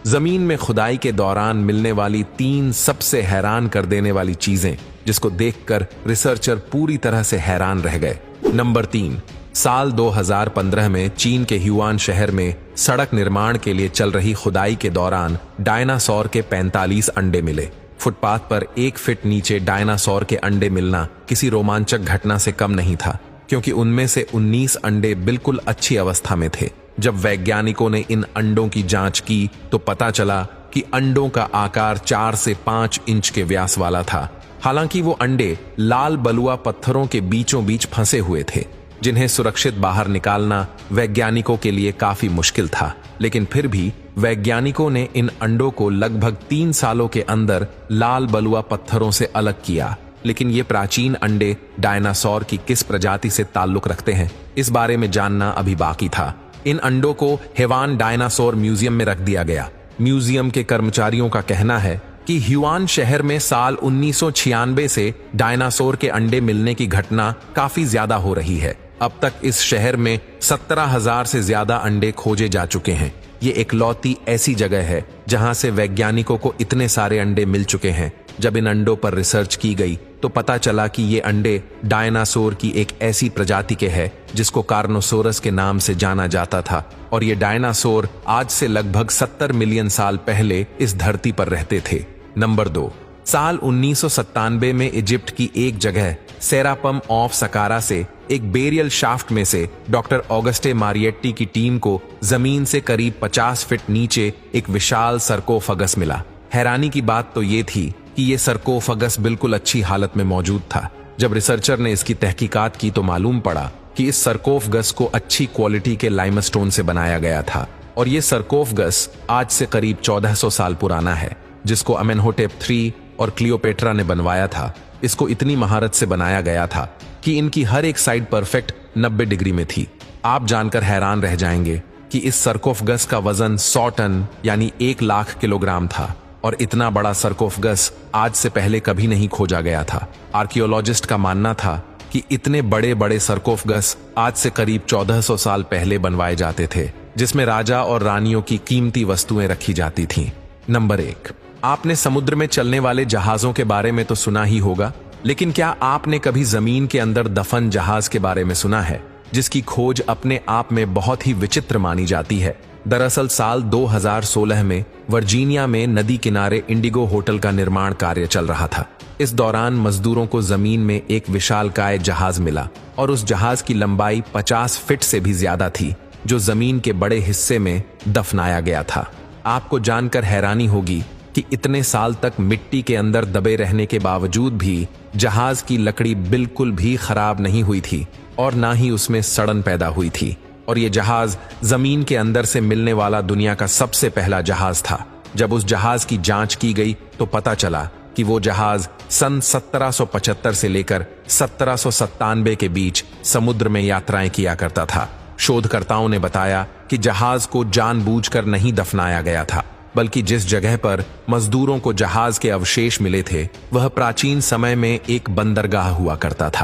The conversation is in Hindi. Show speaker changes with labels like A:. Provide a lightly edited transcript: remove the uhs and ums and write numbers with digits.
A: जमीन में खुदाई के दौरान मिलने वाली 3 सबसे हैरान कर देने वाली चीजें जिसको देखकर रिसर्चर पूरी तरह से हैरान रह गए। नंबर 3, साल 2015 में चीन के ह्यूआन शहर में सड़क निर्माण के लिए चल रही खुदाई के दौरान डायनासोर के 45 अंडे मिले। फुटपाथ पर 1 फीट नीचे डायनासोर के अंडे मिलना किसी रोमांचक घटना से कम नहीं था, क्योंकि उनमें से 19 अंडे बिल्कुल अच्छी अवस्था में थे। जब वैज्ञानिकों ने इन अंडों की जांच की तो पता चला कि अंडों का आकार 4 से 5 इंच के व्यास वाला था। हालांकि वो अंडे लाल बलुआ पत्थरों के बीचों बीच फंसे हुए थे, जिन्हें सुरक्षित बाहर निकालना वैज्ञानिकों के लिए काफी मुश्किल था। लेकिन फिर भी वैज्ञानिकों ने इन अंडों को लगभग 3 सालों के अंदर लाल बलुआ पत्थरों से अलग किया। लेकिन ये प्राचीन अंडे डायनासोर की किस प्रजाति से ताल्लुक रखते हैं, इस बारे में जानना अभी बाकी था। इन अंडों को ह्यूआन डायनासोर म्यूजियम में रख दिया गया। म्यूजियम के कर्मचारियों का कहना है कि ह्यूआन शहर में साल 1996 से डायनासोर के अंडे मिलने की घटना काफी ज्यादा हो रही है। अब तक इस शहर में 17,000 से ज्यादा अंडे खोजे जा चुके हैं। ये इकलौती ऐसी जगह है जहां से वैज्ञानिकों को इतने सारे अंडे मिल चुके हैं। जब इन अंडों पर रिसर्च की गई तो पता चला कि ये अंडे डायनासोर की एक ऐसी प्रजाति के हैं जिसको कार्नोसोरस के नाम से जाना जाता था, और ये डायनासोर आज से लगभग 70 मिलियन साल पहले इस धरती पर रहते थे। नंबर 2, साल 1997 में इजिप्ट की एक जगह सेरापम ऑफ सकारा से एक बेरियल शाफ्ट में से डॉक्टर ऑगस्टे मारिएट्टी की टीम को जमीन से करीब 50 फीट नीचे एक विशाल सरकोफगस मिला। हैरानी की बात तो ये थी कि ये सरकोफगस बिल्कुल अच्छी हालत में मौजूद था। जब रिसर्चर ने इसकी तहकीकात की तो मालूम पड़ा कि इस सरकोफगस को अच्छी क्वालिटी के लाइमस्टोन से बनाया गया था, और ये सरकोफगस आज से करीब 1400 साल पुराना है, जिसको अमेनहोटेप 3 और क्लियोपेट्रा ने बनवाया था। इसको इतनी महारत से बनाया गया था कि इनकी हर एक साइड परफेक्ट 90 डिग्री में थी। आप जानकर हैरान रह जाएंगे कि इस सरकोफगस का वजन 100 टन यानी 1 लाख किलोग्राम था, और इतना बड़ा सरकोफगस आज से पहले कभी नहीं खोजा गया था। आर्कियोलॉजिस्ट का मानना था कि इतने बड़े बड़े सरकोफगस आज से करीब 1400 साल पहले बनवाए जाते थे, जिसमें राजा और रानियों की कीमती वस्तुएं रखी जाती थीं। नंबर 1, आपने समुद्र में चलने वाले जहाजों के बारे में तो सुना ही होगा, लेकिन क्या आपने कभी जमीन के अंदर दफन जहाज के बारे में सुना है, जिसकी खोज अपने आप में बहुत ही विचित्र मानी जाती है। दरअसल साल 2016 में वर्जीनिया में नदी किनारे इंडिगो होटल का निर्माण कार्य चल रहा था। इस दौरान मजदूरों को जमीन में एक विशालकाय जहाज मिला, और उस जहाज की लंबाई 50 फीट से भी ज्यादा थी, जो जमीन के बड़े हिस्से में दफनाया गया था। आपको जानकर हैरानी होगी कि इतने साल तक मिट्टी के अंदर दबे रहने के बावजूद भी जहाज की लकड़ी बिल्कुल भी खराब नहीं हुई थी, और ना ही उसमें सड़न पैदा हुई थी। और ये जहाज जमीन के अंदर से मिलने वाला दुनिया का सबसे पहला जहाज था। जब उस जहाज की जांच की गई तो पता चला कि वो जहाज सन 1775 से लेकर 1797 के बीच समुद्र में यात्राएं किया करता था। शोधकर्ताओं ने बताया कि जहाज को जानबूझकर नहीं दफनाया गया था, बल्कि जिस जगह पर मजदूरों को जहाज के अवशेष मिले थे वह प्राचीन समय में एक बंदरगाह हुआ करता था।